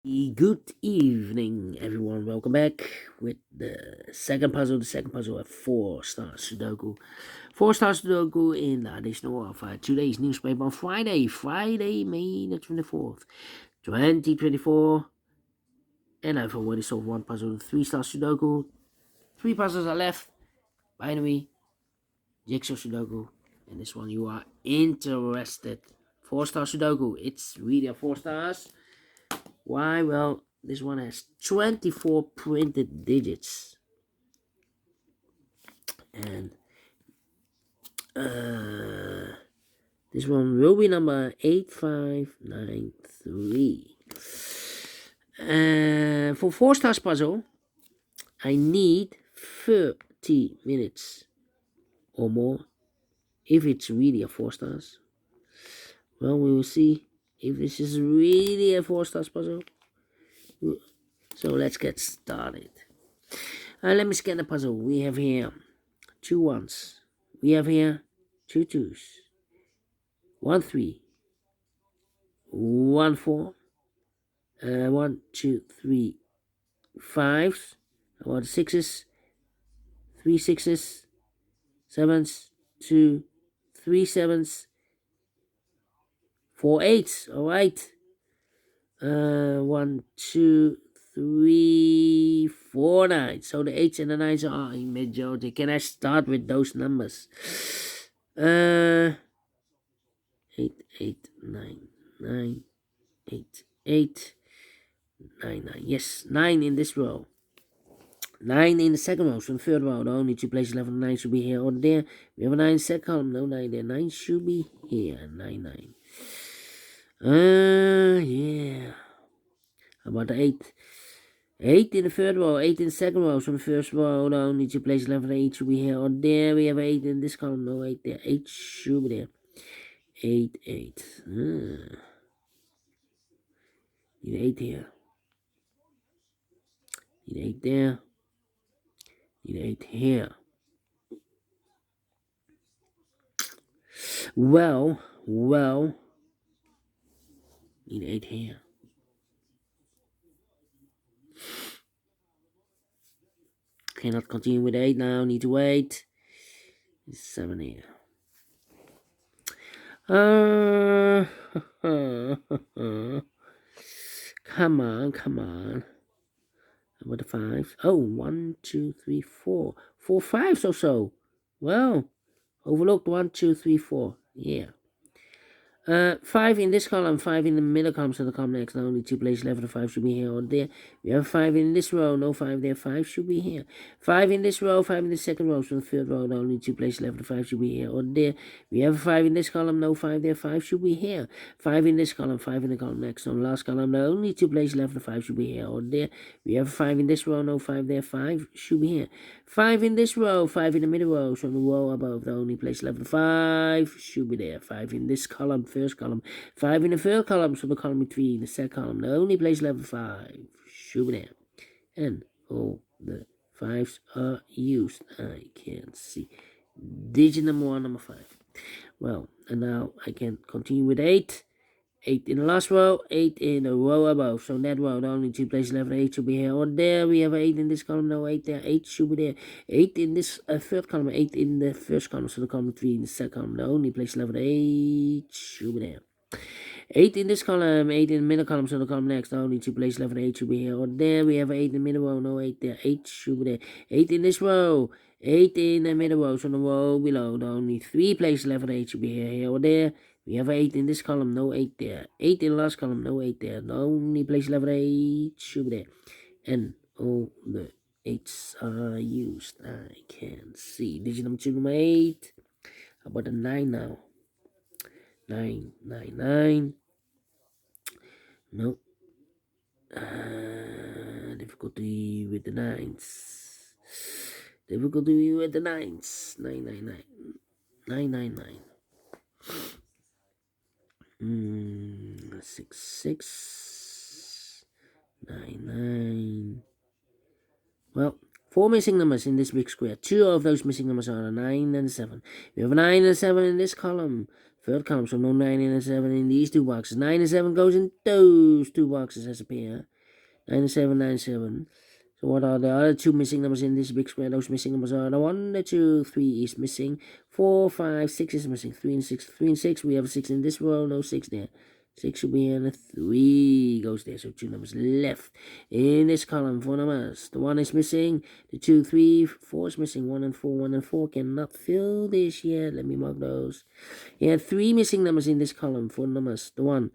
Good evening, everyone. Welcome back with the second puzzle. The second puzzle at Four Stars Sudoku. Four Stars Sudoku in the additional of today's newspaper on Friday, May the 24th, 2024. And I've already solved one puzzle, Three Stars Sudoku. Three puzzles are left. Binary, Jigsaw Sudoku. And this one you are interested. Four Stars Sudoku. It's really a 4 stars. Why? Well, this one has 24 printed digits. And this one will be number 8593. For 4 stars puzzle, I need 30 minutes or more. If it's really a 4 stars, well, we will see if this is really a 4 stars puzzle. So let's get started. Let me scan the puzzle. We have here 2 1s. We have here 2 2s. 1 3. 1 4. 1 2 3 5s. 1 6s. 3 6s. 7s. 2 3 7s. 4 8s. Alright. 1 2 3 4 9. So the 8s and the 9s are in majority. Can I start with those numbers? 8 8 9 9 8 8 9 9. Yes, 9 in this row. 9 in the second row. So in the third row, the only 2 places left. 9 should be here or there. We have a 9 in the second column. No 9 there. 9 should be here. 9 9. Yeah. How about the 8? 8 in the third row, 8 in the second row. So in the first row, the only 2 places left. 8 should be here or there. We have 8 in this column. No 8 there. 8 should be there. 8 8. Need 8 here. Need 8 there. Need 8 here. Well. Need 8 here. Cannot continue with 8 now. Need to wait. 7 here. Come on. How about the 5? Oh, 1 2 3 4. 4 5s or so. Well, overlooked 1 2 3 4. Yeah. 5 in this column, 5 in the middle column, so the column next, now only 2 places left, the 5 should be here or there. We have 5 in this row, no 5 there, 5 should be here. 5 in this row, 5 in the second row, so the third row, the only 2 places left, the 5 should be here or there. We have 5 in this column, no 5 there, 5 should be here. 5 in this column, 5 in the column next, on the last column, the only 2 places left, the 5 should be here or there. We have 5 in this row, no 5 there, 5 should be here. 5 in this row, 5 in the middle row, so on the row above, the only place left, the 5 should be there. 5 in this column, first column. 5 in the third column, so the column between the second column. The only place left 5 should be there. And all the 5s are used. I can see. Digit number 1, number 5. Well, and now I can continue with 8. 8 in the last row, 8 in the row above. So in that row, the only 2 places left, 8 should be here or there. We have 8 in this column, no 8 there, 8 should be there. 8 in this third column, 8 in the first column, so the column 3 in the second column, the only place left, 8 should be there. 8 in this column, 8 in the middle column, so the column next, the only 2 places left, 8 should be here or there. We have 8 in the middle row, no 8 there, 8 should be there. 8 in this row, 8 in the middle row, so the row below, the only 3 places left, 8 should be here or there. We have 8 in this column, no 8 there. 8 in the last column, no 8 there. The only place left, 8 should be there. And all the 8s are used. I can see. Digit number 2, number 8. How about the 9 now? 9, 9, 9. No. Difficulty with the 9s. Difficulty with the 9s. 9, 9, 9. 9, 9, 9. 6 6 9 9. Well, 4 missing numbers in this big square. 2 of those missing numbers are a 9 and a 7. We have a 9 and a 7 in this column. Third column, so no 9 and a 7 in these two boxes. 9 and 7 goes in those two boxes as a pair. 9 and 7, 9 and 7. So what are the other two missing numbers in this big square? Those missing numbers are the 1, the 2, 3 is missing. 4, 5, 6 is missing. 3 and 6. 3 and 6. We have a 6 in this row, no 6 there. 6 should be here, and a 3 goes there. So two numbers left in this column for numbers. The 1 is missing. The 2, 3, 4 is missing. 1 and 4. 1 and 4 cannot fill this yet. Let me mark those. Yeah, 3 missing numbers in this column for numbers. The 1.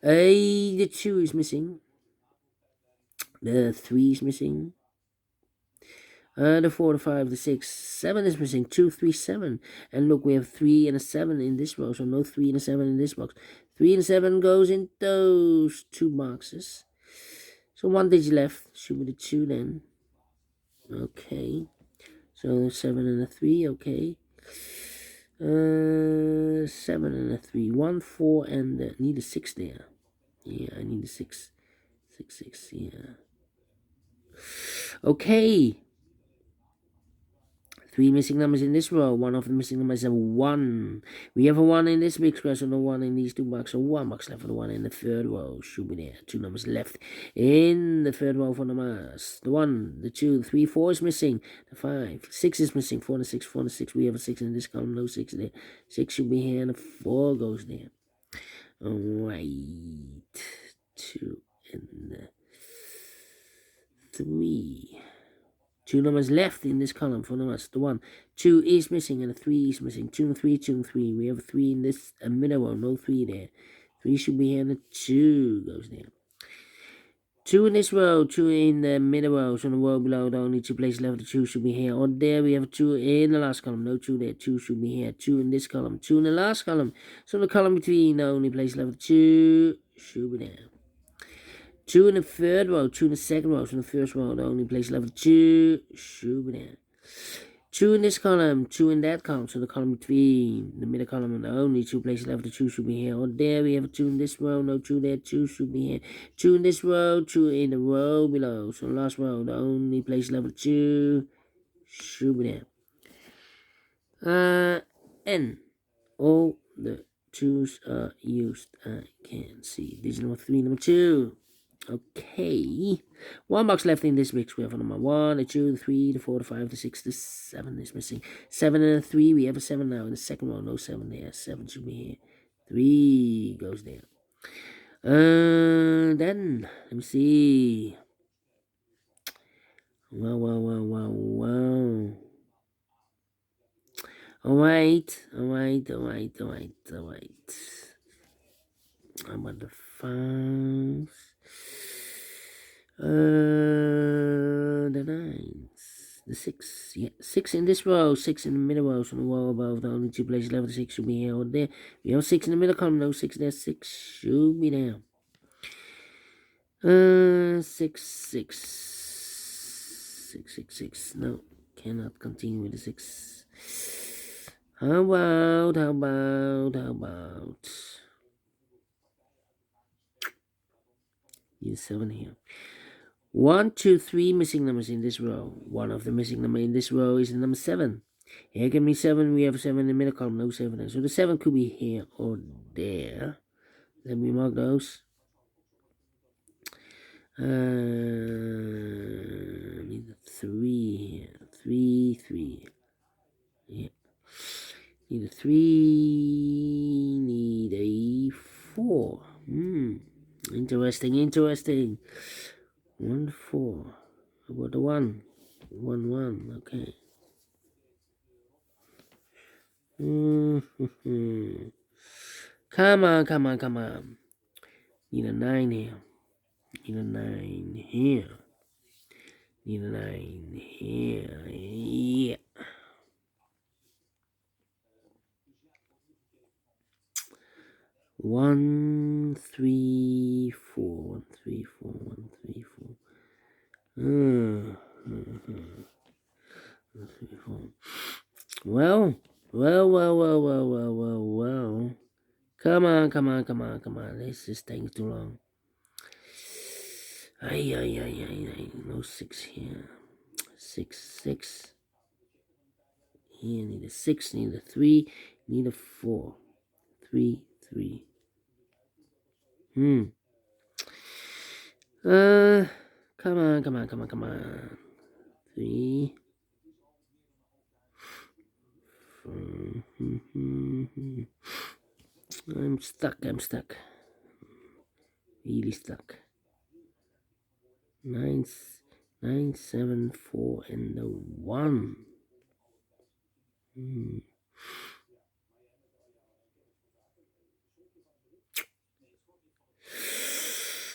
The 2 is missing. The 3 is missing. The 4, the 5, the 6, 7 is missing. 2, 3, 7. And look, we have 3 and a 7 in this row. So no 3 and a 7 in this box. 3 and 7 goes in those two boxes. So one digit left. Should be the 2 then. Okay. So 7 and a 3. Okay. 7 and a 3. 1, 4, and need a 6 there. Yeah, I need a 6. 6, 6, yeah. Okay. 3 missing numbers in this row. One of the missing numbers is a 1. We have a 1 in this big square, so no 1 in these two boxes. So 1 box left for the 1 in the third row. Should be there. 2 numbers left in the third row for numbers. The 1, the 2, the 3, 4 is missing. The 5, 6 is missing. 4 and 6, 4 and 6. We have a 6 in this column, no 6 there. 6 should be here, and a 4 goes there. Alright. 2 and 3. 2 numbers left in this column for numbers. The 1, 2 is missing, and a 3 is missing. 2 and 3, 2 and 3. We have a 3 in this middle row, no 3 there. 3 should be here, and a 2 goes there. 2 in this row, 2 in the middle row, so the row below, the only 2 places left, the 2 should be here. Or there, we have a 2 in the last column, no 2 there. 2 should be here. 2 in this column, 2 in the last column. So the column between, the only place left, the 2 should be there. 2 in the third row, 2 in the second row, so in the first row, the only place left, 2 should be there. 2 in this column, 2 in that column, so the column between the middle column and the only 2 places left, the 2 should be here. Or there, we have a 2 in this row, no 2 there, 2 should be here. 2 in this row, 2 in the row below, so the last row, the only place left, the 2 should be there. And all the 2's are used. I can see. Digit number 3, number 2. Okay. 1 box left in this big square for number 1, the 2, the 3, the 4, the 5, the 6, the 7 is missing. 7 and a 3. We have a 7 now in the second row. No 7 there. 7 should be here. 3 goes there. Then, let me see. Wow. Alright. How about the 5s? The 9s, the 6, yeah, 6 in this row, 6 in the middle row, so the row above, the only 2 places left, the 6 should be here or there. We have 6 in the middle column, no 6 there, 6 should be there. 6, no, cannot continue with the 6. How about, need 7 here. 1, 2, 3 missing numbers in this row. One of the missing number in this row is the number 7. Here can be 7. We have a 7 in the middle column, no 7 there. So the 7 could be here or there. Let me mark those. Need a 3 here. 3. Yeah. Need a 3. Need a 4. Interesting. 1, 4. How about the 1? 1. Okay. Come on. Need a 9 here. Need a 9 here. Yeah. 1, 3, 4. 1, 3, 4. 1, 3, 4. Well. Come on. This is taking too long. Ay. No 6 here. 6. Here, need a 6, need a 3, need a 4. 3, 3. Come on. 3. I'm stuck. Really stuck. 9, 9, 7, 4, and the 1.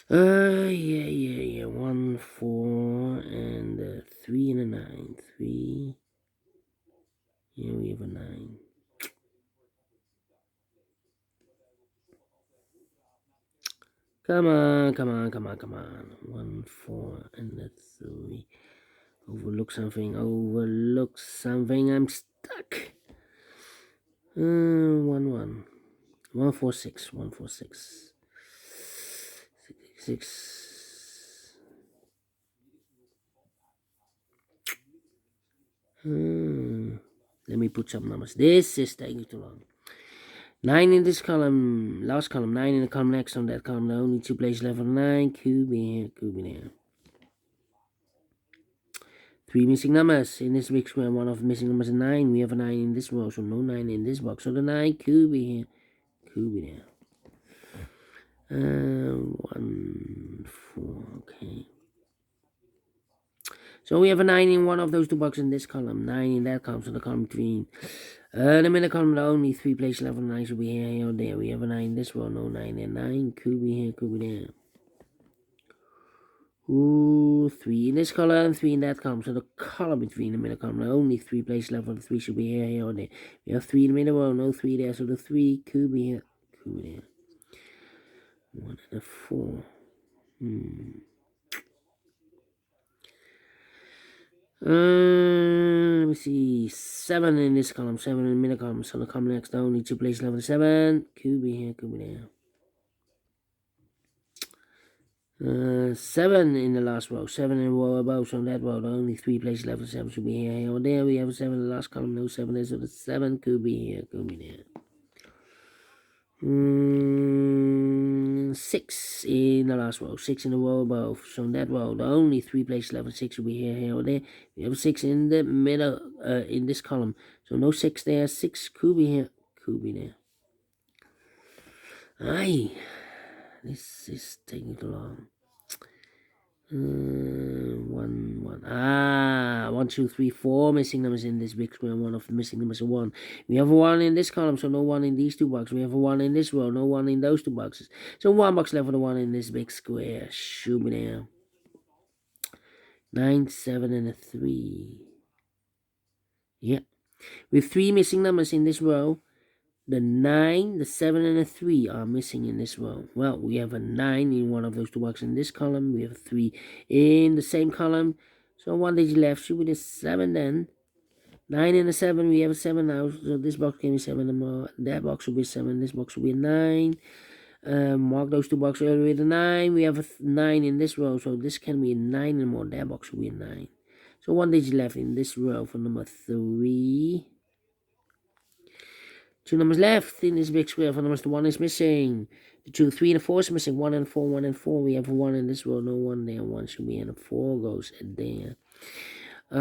Yeah. 1, 4, and 3 and a 9. 3. Here we have a 9. Come on. 1, 4, and a 3. Overlook something. I'm stuck. 1, 1. 1, 4, 6. 1, 4, 6. 6. Let me put some numbers. This is taking too long. 9 in this column, last column. 9 in the column next on that column. The only 2 places left for 9. Could be here, could be there. 3 missing numbers in this big square. One of the missing numbers is 9. We have a 9 in this row, so no 9 in this box. So the 9 could be here, could be there. 1, 4, okay. So we have a 9 in one of those 2 boxes in this column, 9 in that column, so the column between. The middle column, the only 3 places left for 9 should be here or there. We have a 9 in this row, no 9 there. 9 could be here, could be there. 3 in this column, 3 in that column. So the column between the middle column, the only 3 places left for the 3 should be here or there. We have 3 in the middle row, no 3 there. So the 3 could be here, could be there. 1 and a 4. Let me see. 7 in this column, 7 in the middle column. So the column next, the only 2 places left for the 7. Could be here, could be there. 7 in the last row, 7 in the row above, so in that row, the only 3 places left for 7 should be here or there. We have a 7 in the last column, no 7 there, so the 7 could be here, could be there. 6 in the last row, 6 in the row above, so in that row, the only 3 places left for 6 should be here or there. We have a 6 in the middle, in this column, so no 6 there, 6 could be here, could be there. Aye, this is taking too long. 1, 2, 3, 4 missing numbers in this big square. One of the missing numbers is 1. We have a 1 in this column, so no 1 in these 2 boxes. We have a 1 in this row, no 1 in those 2 boxes. So 1 box left for the 1 in this big square. Shoot me there. 9, 7, and a 3. Yeah. With 3 missing numbers in this row, the 9, the 7, and the 3 are missing in this row. Well, we have a 9 in one of those 2 boxes in this column. We have a 3 in the same column. So 1 digit left. Should be the 7 then. 9 and a 7. We have a 7 now. So this box can be 7 and more. That box will be 7. This box will be a 9. Mark those 2 boxes earlier with a 9. We have a 9 in this row. So this can be a 9 and more. That box will be a 9. So 1 digit left in this row for number 3. 2 numbers left in this big square. For numbers, the 1 is missing. The 2, 3, and the 4 is missing. 1 and 4, 1 and 4. We have a 1 in this row, no 1 there. 1 should be in the 4 goes there. 4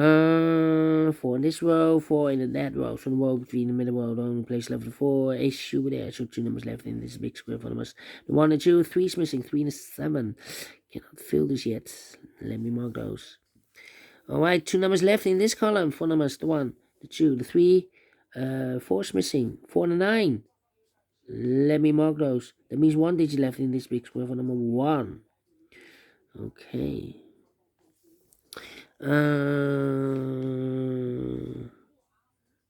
in this row, 4 in that row. So the row between the middle row, the only place left for 4 is should be there. So 2 numbers left in this big square. For numbers, the 1 and 2, 3 is missing. 3 and 7. Cannot fill this yet. Let me mark those. Alright, 2 numbers left in this column. For numbers, the 1, the 2, the 3. 4 is missing. 4 and 9. Let me mark those. That means 1 digit left in this big square for number 1. Okay.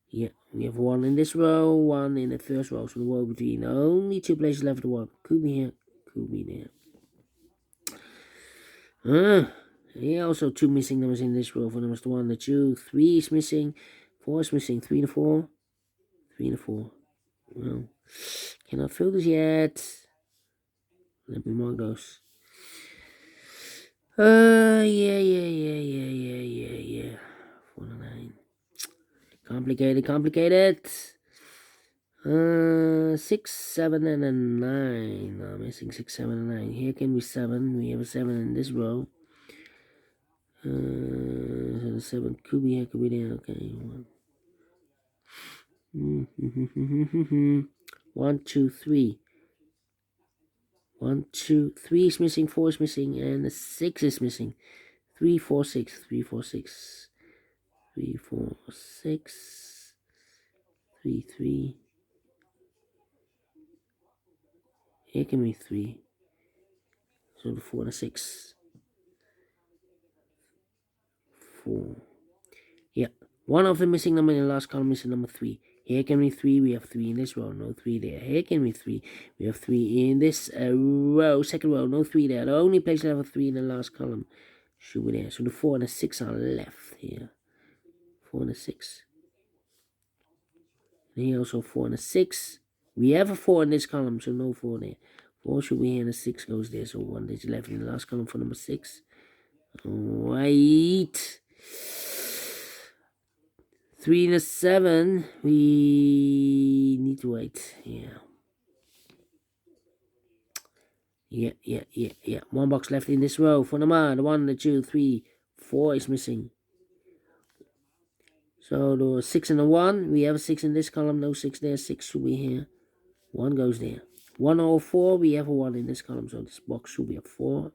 Yeah, we have 1 in this row, 1 in the first row. So the row between only 2 places left for 1. Could be here, could be there. Yeah, also 2 missing numbers in this row for numbers 1, the 2, 3 is missing, 4 is missing, 3 and 4, 3 and 4. Well, cannot fill this yet. Let me mark those. Yeah. 4 and 9. Complicated. 6, 7, and a 9. No, I'm missing 6, 7, and 9. Here can be 7. We have a 7 in this row. So the 7 could be here, could be there. Okay. 1, 2, 3. 1, 2, 3 is missing, 4 is missing, and the 6 is missing. 3, 4, 6. 3, 4, 6. 3, 4, 6. 3, 3. Here can be 3. So the 4 and the 6. 4. Yeah. One of the missing number in the last column is number 3. Here can be 3. We have 3 in this row. No 3 there. Here can be 3. We have 3 in this row. Second row. No 3 there. The only place left of 3 in the last column should be there. So the 4 and the 6 are left here. 4 and a 6. And here also 4 and a 6. We have a 4 in this column, so no 4 there. 4 should be here and a 6 goes there. So 1 is left in the last column for number 6. Alright. 3 and a 7. We need to wait. Yeah. One box left in this row for number. The 1, the 2, 3, 4 is missing. So the 6 and a 1. We have a 6 in this column. No 6 there. 6 should be here. 1 goes there. 1 or 4. We have a 1 in this column. So this box should be a 4.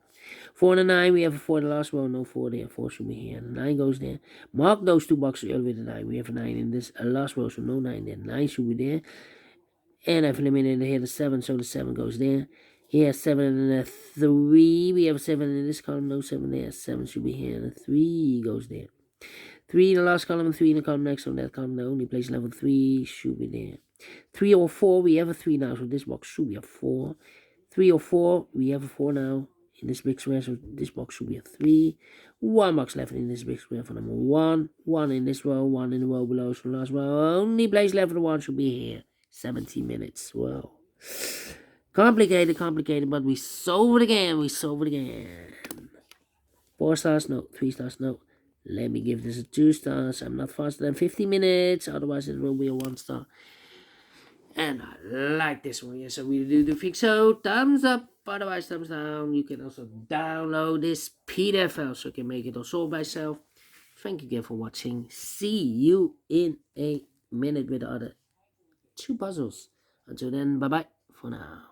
4 and a 9. We have a 4 in the last row. No 4 there. 4 should be here. The 9 goes there. Mark those 2 boxes earlier with the 9. We have a 9 in this last row. So no 9 there. 9 should be there. And I've eliminated here the 7. So the 7 goes there. Here 7 and a 3. We have a 7 in this column. No 7 there. 7 should be here. And the 3 goes there. 3 in the last column and 3 in the column next. So that column, the only place level 3 should be there. 3 or 4, we have a 3 now. So this box should be a 4. 3 or 4, we have a 4 now. In this big square, so this box should be a 3. 1 box left in this big square for number 1. 1 in this row, 1 in the row below. So the last row, only place left for the 1 should be here. 70 minutes. Well, complicated, but we solve it again. 4 stars, no. 3 stars, no. Let me give this a 2 stars. I'm not faster than 50 minutes, otherwise it will be a 1 star. And I like this one. Yes, I really do think so. Thumbs up, otherwise thumbs down. You can also download this PDF file so you can make it also by yourself. Thank you again for watching. See you in a minute with the other 2 puzzles. Until then, bye-bye for now.